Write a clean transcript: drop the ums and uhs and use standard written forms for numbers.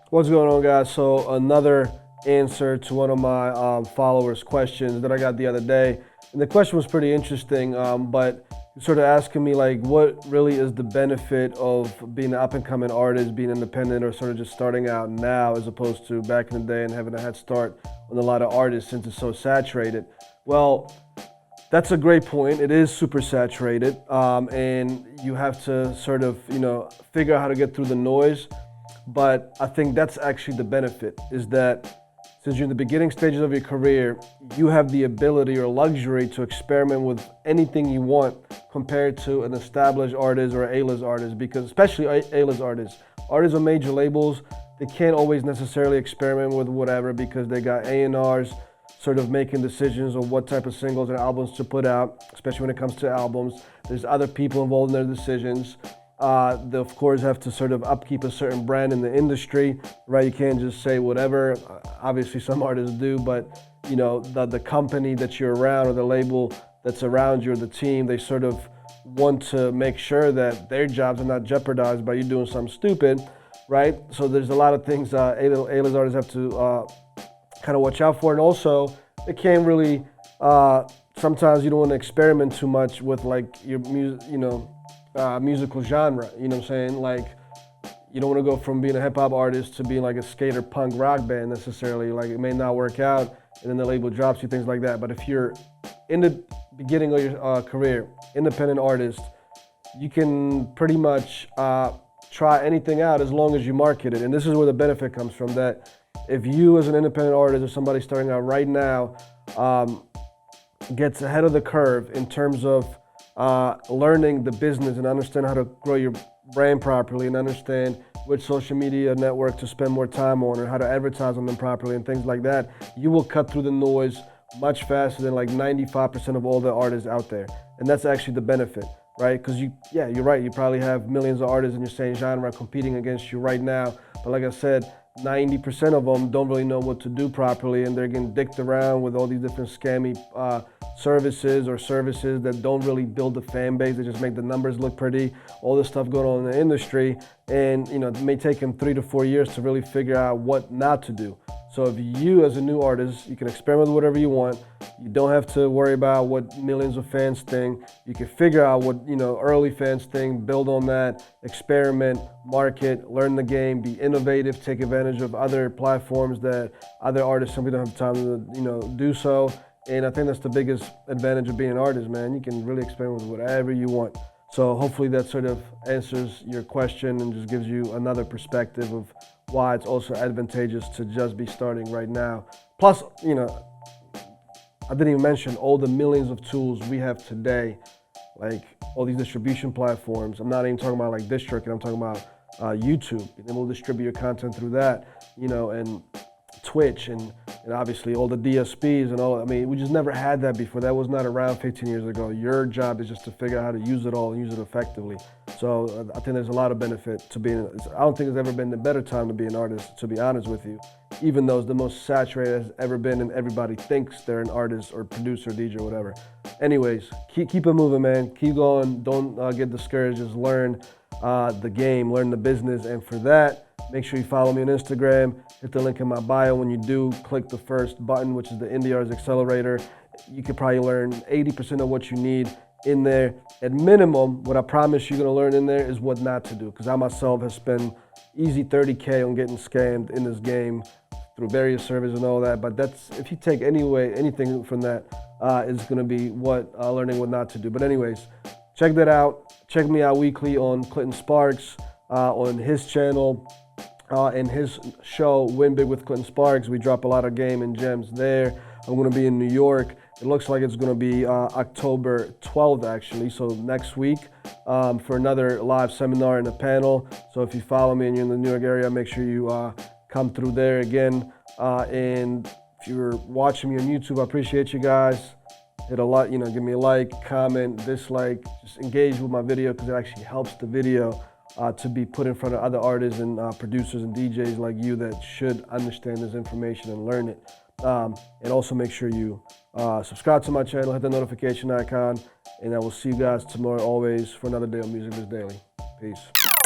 What's going on, guys? So another answer to one of my followers' questions that I got the other day, and the question was pretty interesting. But sort of asking me like, what really is the benefit of being an up-and-coming artist, being independent, or sort of just starting out now as opposed to back in the day and having a head start on a lot of artists since it's so saturated? Well, that's a great point. It is super saturated, and you have to sort of, figure out how to get through the noise. But I think that's actually the benefit, is that since you're in the beginning stages of your career, you have the ability or luxury to experiment with anything you want compared to an established artist or A-list artist, because especially A-list artists on major labels, they can't always necessarily experiment with whatever because they got A&Rs sort of making decisions on what type of singles and albums to put out, especially when it comes to albums. There's other people involved in their decisions. They of course have to sort of upkeep a certain brand in the industry, right? You can't just say whatever. Obviously some artists do, but the company that you're around or the label that's around you or the team, they sort of want to make sure that their jobs are not jeopardized by you doing something stupid, right? So there's a lot of things A-list artists have to kind of watch out for. And also, it can't really, sometimes you don't want to experiment too much with like your musical genre, you know what I'm saying? Like, you don't want to go from being a hip hop artist to being like a skater punk rock band necessarily. Like, it may not work out, and then the label drops you, things like that. But if you're in the beginning of your career, independent artist, you can pretty much try anything out as long as you market it. And this is where the benefit comes from, that if you as an independent artist or somebody starting out right now gets ahead of the curve in terms of learning the business and understand how to grow your brand properly and understand which social media network to spend more time on and how to advertise on them properly and things like that, you will cut through the noise much faster than like 95% of all the artists out there. And that's actually the benefit, right? Because you're right, you probably have millions of artists in your same genre competing against you right now. But like I said, 90% of them don't really know what to do properly, and they're getting dicked around with all these different scammy services that don't really build the fan base. They just make the numbers look pretty, all this stuff going on in the industry. And it may take them 3 to 4 years to really figure out what not to do. So if you as a new artist, you can experiment with whatever you want. You don't have to worry about what millions of fans think. You can figure out what early fans think, build on that, experiment, market, learn the game, be innovative, take advantage of other platforms that other artists simply don't have time to do so. And I think that's the biggest advantage of being an artist, man. You can really experiment with whatever you want. So hopefully that sort of answers your question and just gives you another perspective of why it's also advantageous to just be starting right now. Plus, I didn't even mention all the millions of tools we have today, like all these distribution platforms. I'm not even talking about like DistroKid, I'm talking about YouTube. And we'll distribute your content through that, and Twitch and obviously all the DSPs and all. I mean, we just never had that before. That was not around 15 years ago. Your job is just to figure out how to use it all and use it effectively. So I think there's a lot of benefit to being, I don't think there's ever been a better time to be an artist, to be honest with you, even though it's the most saturated it's ever been and everybody thinks they're an artist or producer, DJ, or whatever. Anyways, keep it moving, man. Keep going. Don't get discouraged. Just learn the game, learn the business. And for that, make sure you follow me on Instagram. Hit the link in my bio. When you do, click the first button, which is the Indie Artist Accelerator. You could probably learn 80% of what you need in there. At minimum, what I promise you're gonna learn in there is what not to do. Because I myself have spent easy 30K on getting scammed in this game through various services and all that. But that's, if you take anything from that, is gonna be learning what not to do. But anyways, check that out. Check me out weekly on Clinton Sparks, on his channel. In his show, Win Big with Clinton Sparks. We drop a lot of game and gems there. I'm going to be in New York. It looks like it's going to be October 12th, actually, so next week, for another live seminar and a panel. So if you follow me and you're in the New York area, make sure you come through there again. And if you're watching me on YouTube, I appreciate you guys. Hit a lot, give me a like, comment, dislike, just engage with my video because it actually helps the video to be put in front of other artists and producers and DJs like you that should understand this information and learn it. And also make sure you subscribe to my channel, hit the notification icon, and I will see you guys tomorrow always for another day on Music Biz Daily. Peace.